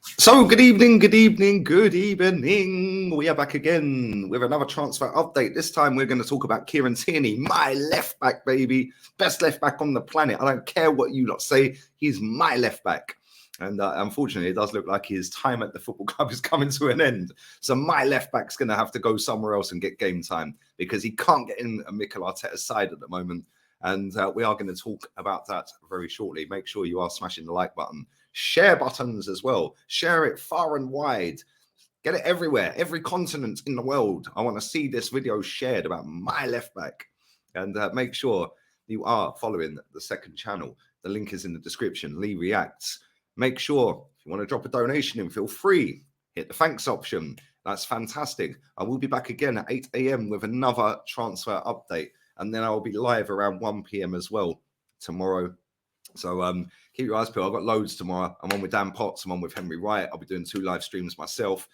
So, good evening, good evening, good evening. We are back again with another transfer update. This time we're going to talk about Kieran Tierney, my left back, baby. Best left back on the planet. I don't care what you lot say. He's my left back. And unfortunately, it does look like his time at the football club is coming to an end. So my left back's going to have to go somewhere else and get game time because he can't get in Mikel Arteta's side at the moment. And we are going to talk about that very shortly. Make sure you are smashing the like button. Share buttons as well. Share it far and wide. Get it everywhere, every continent in the world. I want to see this video shared about my left back. And make sure you are following the second channel. The link is in the description. Lee Reacts. Make sure if you want to drop a donation in, feel free. Hit the thanks option. That's fantastic. I will be back again at 8 a.m. with another transfer update. And then I will be live around 1 p.m. as well tomorrow. So keep your eyes peeled. I've got loads tomorrow. I'm on with Dan Potts. I'm on with Henry Wright. I'll be doing 2 live streams myself.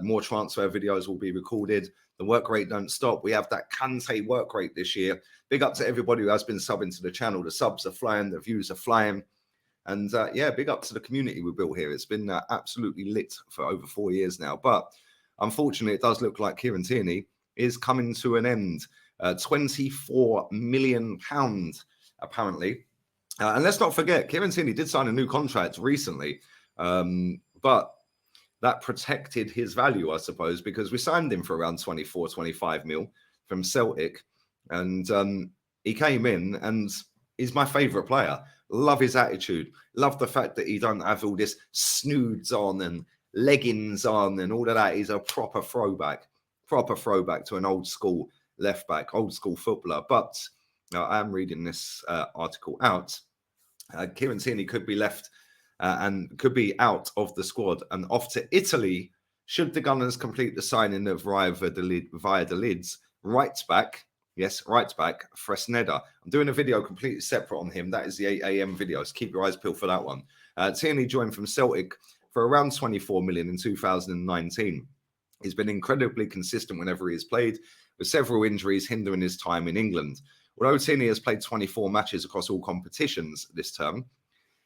More transfer videos will be recorded. The work rate don't stop. We have that Kante work rate this year. Big up to everybody who has been subbing to the channel. The subs are flying. The views are flying. And yeah, big up to the community we built here. It's been absolutely lit for over 4 years now. But unfortunately, it does look like Kieran Tierney is coming to an end. £24 million, apparently. And let's not forget, Kieran Tierney did sign a new contract recently, but that protected his value, I suppose, because we signed him for around 24, 25 mil from Celtic. And he came in and he's my favourite player. Love his attitude. Love the fact that he don't have all this snoods on and leggings on and all of that. He's a proper throwback to an old school left back, old school footballer. But I am reading this article out. Kieran Tierney could be left and could be out of the squad and off to Italy should the Gunners complete the signing of via the lids right back. Yes, right back, Fresneda. I'm doing a video completely separate on him. That is the 8 a.m. video, so keep your eyes peeled for that one. Tierney joined from Celtic for around 24 million in 2019. He's been incredibly consistent whenever he has played, with several injuries hindering his time in England. Although Tierney has played 24 matches across all competitions this term,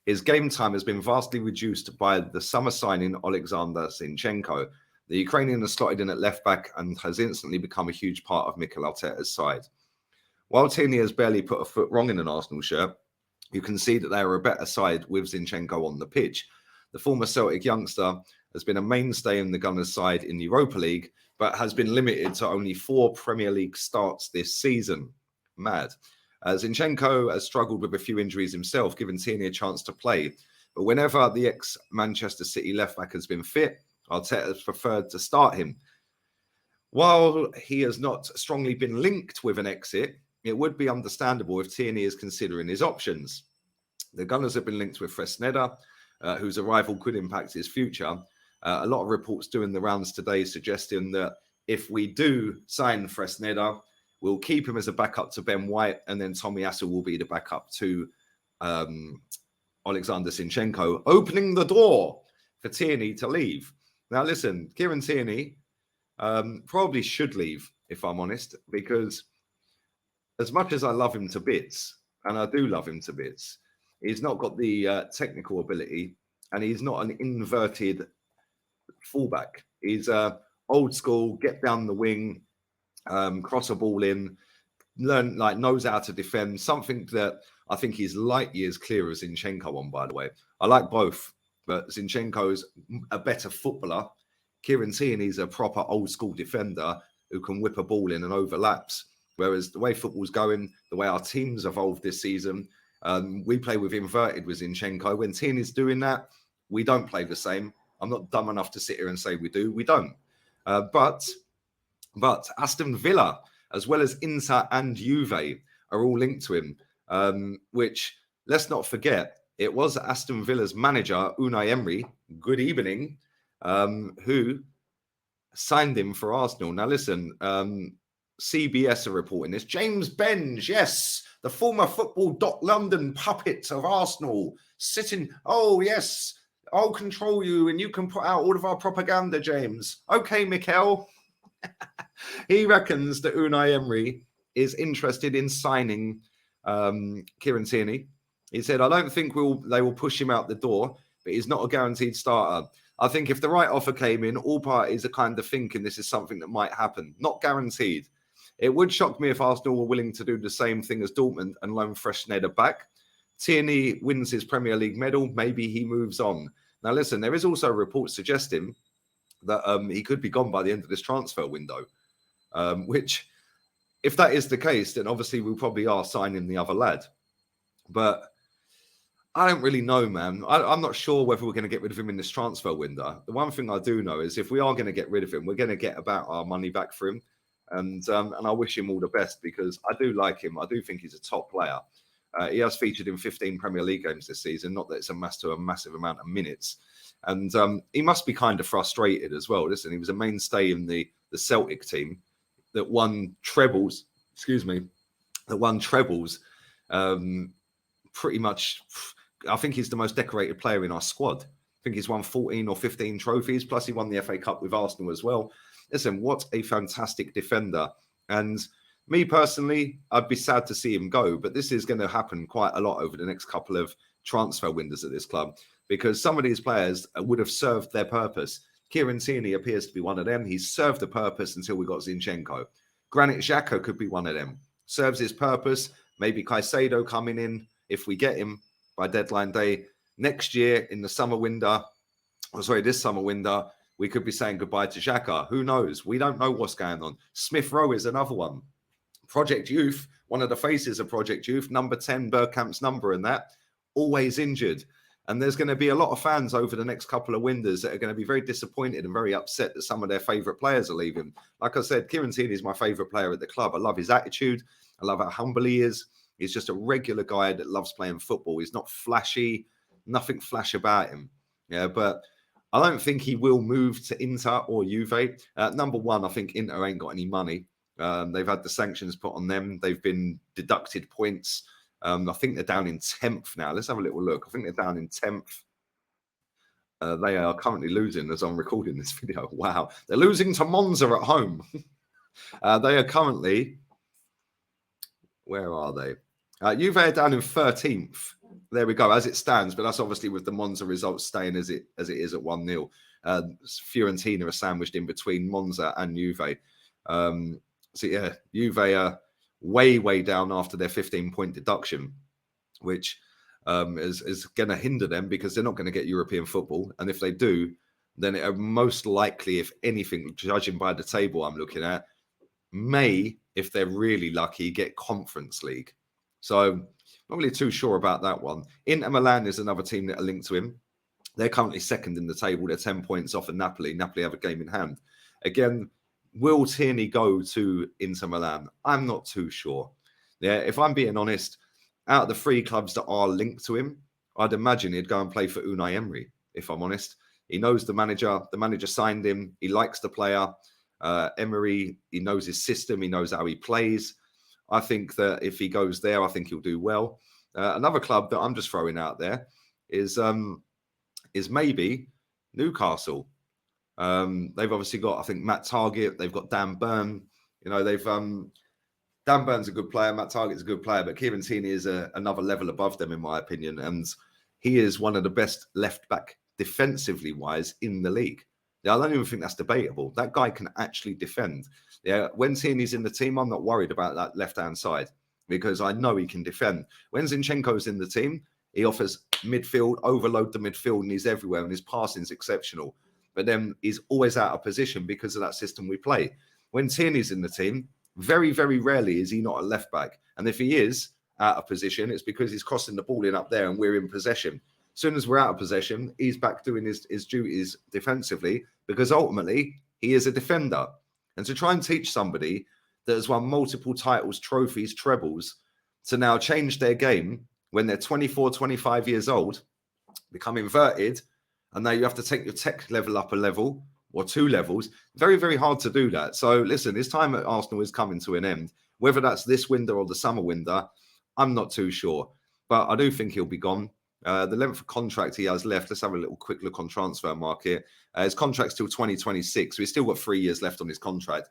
his game time has been vastly reduced by the summer signing Alexander Zinchenko. The Ukrainian has slotted in at left back and has instantly become a huge part of Mikel Arteta's side. While Tierney has barely put a foot wrong in an Arsenal shirt, you can see that they are a better side with Zinchenko on the pitch. The former Celtic youngster has been a mainstay in the Gunners' side in the Europa League, but has been limited to only 4 Premier League starts this season. Mad. Zinchenko has struggled with a few injuries himself, giving Tierney a chance to play. But whenever the ex-Manchester City left-back has been fit, Arteta has preferred to start him. While he has not strongly been linked with an exit, it would be understandable if Tierney is considering his options. The Gunners have been linked with Fresneda, whose arrival could impact his future. A lot of reports doing the rounds today suggesting that if we do sign Fresneda, we'll keep him as a backup to Ben White, and then Tomiyasu will be the backup to Alexander Zinchenko, opening the door for Tierney to leave. Now, listen, Kieran Tierney probably should leave, if I'm honest, because as much as I love him to bits, and I do love him to bits, he's not got the technical ability, and he's not an inverted fullback. He's old school, get down the wing, cross a ball in, knows how to defend, something that I think he's light years clear of Zinchenko on, by the way. I like both, but Zinchenko's a better footballer. Kieran Tierney's a proper old school defender who can whip a ball in and overlaps. Whereas the way football's going, the way our team's evolved this season, we play with inverted with Zinchenko. When Tierney's doing that, we don't play the same. I'm not dumb enough to sit here and say we do. We don't. But Aston Villa, as well as Inter and Juve, are all linked to him, which, let's not forget, it was Aston Villa's manager, Unai Emery, good evening, who signed him for Arsenal. Now, listen, CBS are reporting this. James Benge, yes, the former Football.London puppet of Arsenal, sitting, oh, yes, I'll control you and you can put out all of our propaganda, James. Okay, Mikel. He reckons that Unai Emery is interested in signing Kieran Tierney. He said, I don't think they will push him out the door, but he's not a guaranteed starter. I think if the right offer came in, all parties are kind of thinking this is something that might happen. Not guaranteed. It would shock me if Arsenal were willing to do the same thing as Dortmund and loan Fresneda back. Tierney wins his Premier League medal. Maybe he moves on. Now, listen, there is also reports suggesting that he could be gone by the end of this transfer window, which, if that is the case, then obviously we probably are signing the other lad. But I don't really know, man. I'm not sure whether we're going to get rid of him in this transfer window. The one thing I do know is if we are going to get rid of him, we're going to get about our money back for him. And I wish him all the best because I do like him. I do think he's a top player. He has featured in 15 Premier League games this season. Not that it's a massive amount of minutes. And he must be kind of frustrated as well. Listen, he was a mainstay in the Celtic team that won trebles. Pretty much, I think he's the most decorated player in our squad. I think he's won 14 or 15 trophies. Plus, he won the FA Cup with Arsenal as well. Listen, what a fantastic defender. And me personally, I'd be sad to see him go. But this is going to happen quite a lot over the next couple of transfer windows at this club because some of these players would have served their purpose. Kieran Tierney appears to be one of them. He's served the purpose until we got Zinchenko. Granit Xhaka could be one of them. Serves his purpose. Maybe Caicedo coming in if we get him by deadline day. Next year in the summer window, this summer window, we could be saying goodbye to Xhaka. Who knows? We don't know what's going on. Smith Rowe is another one. Project Youth, one of the faces of Project Youth, number 10, Bergkamp's number and that, always injured. And there's going to be a lot of fans over the next couple of windows that are going to be very disappointed and very upset that some of their favourite players are leaving. Like I said, Kieran Tierney is my favourite player at the club. I love his attitude. I love how humble he is. He's just a regular guy that loves playing football. He's not flashy, nothing flash about him. Yeah, but I don't think he will move to Inter or Juve. Number one, I think Inter ain't got any money. They've had the sanctions put on them. They've been deducted points. I think they're down in 10th now. Let's have a little look. I think they're down in 10th. They are currently losing as I'm recording this video. Wow. They're losing to Monza at home. They are currently... Where are they? Juve are down in 13th. There we go, as it stands. But that's obviously with the Monza results staying as it is at 1-0. Fiorentina are sandwiched in between Monza and Juve. So yeah, Juve are way down after their 15-point deduction, which is going to hinder them because they're not going to get European football. And if they do, then it are most likely, if anything, judging by the table I'm looking at, may, if they're really lucky, get Conference League. So not really too sure about that one. Inter Milan is another team that are linked to him. They're currently second in the table. They're 10 points off of Napoli. Napoli have a game in hand. Again, will Tierney go to Inter Milan? I'm not too sure. Yeah, if I'm being honest, out of the three clubs that are linked to him, I'd imagine he'd go and play for Unai Emery, if I'm honest. He knows the manager. The manager signed him. He likes the player. Emery, he knows his system. He knows how he plays. I think that if he goes there, I think he'll do well. Another club that I'm just throwing out there is maybe Newcastle. They've obviously got, I think, Matt Targett. They've got Dan Burn. You know, they've Dan Burn's a good player. Matt Targett's a good player, but Kieran Tierney is another level above them, in my opinion. And he is one of the best left back defensively wise in the league. Yeah, I don't even think that's debatable. That guy can actually defend. Yeah, when Tierney's in the team, I'm not worried about that left-hand side because I know he can defend. When Zinchenko's in the team, he offers midfield, overload the midfield, and he's everywhere, and his passing's exceptional. But then he's always out of position because of that system we play. When Tierney's in the team, very, very rarely is he not a left-back. And if he is out of position, it's because he's crossing the ball in up there and we're in possession. As soon as we're out of possession, he's back doing his duties defensively because ultimately he is a defender. And to try and teach somebody that has won multiple titles, trophies, trebles, to now change their game when they're 24, 25 years old, become inverted, and now you have to take your tech level up a level or 2 levels, very, very hard to do that. So listen, his time at Arsenal is coming to an end. Whether that's this window or the summer window, I'm not too sure. But I do think he'll be gone. The length of contract he has left, let's have a little quick look on transfer market. His contract's till 2026, so he's still got 3 years left on his contract.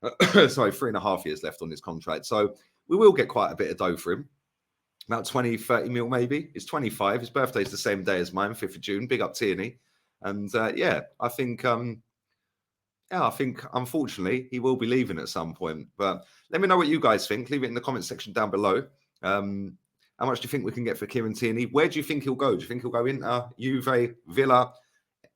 Sorry, 3.5 years left on his contract. So we will get quite a bit of dough for him. About 20, 30 mil maybe. He's 25. His birthday's the same day as mine, 5th of June. Big up Tierney. And I think unfortunately he will be leaving at some point. But let me know what you guys think. Leave it in the comment section down below. How much do you think we can get for Kieran Tierney? Where do you think he'll go? Do you think he'll go Inter, Juve, Villa,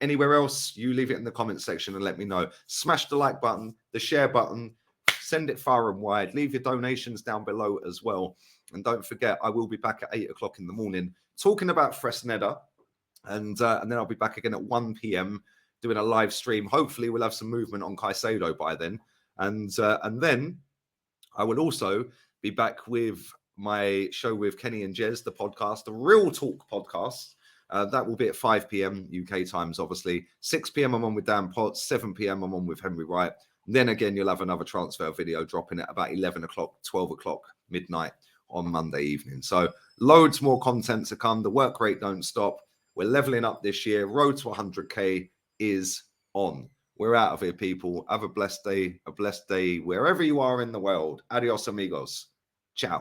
anywhere else? You leave it in the comment section and let me know. Smash the like button, the share button, send it far and wide. Leave your donations down below as well. And don't forget, I will be back at 8 o'clock in the morning talking about Fresneda. And then I'll be back again at 1 p.m. doing a live stream. Hopefully, we'll have some movement on Caicedo by then. And then I will also be back with my show with Kenny and Jez, the podcast, the Real Talk podcast. That will be at 5 p.m. UK times, obviously. 6 p.m. I'm on with Dan Potts. 7 p.m. I'm on with Henry Wright. And then again, you'll have another transfer video dropping at about 11 o'clock, 12 o'clock, midnight on Monday evening. So loads more content to come. The work rate don't stop. We're leveling up this year. Road to 100K is on. We're out of here, people. Have a blessed day wherever you are in the world. Adios, amigos. Ciao.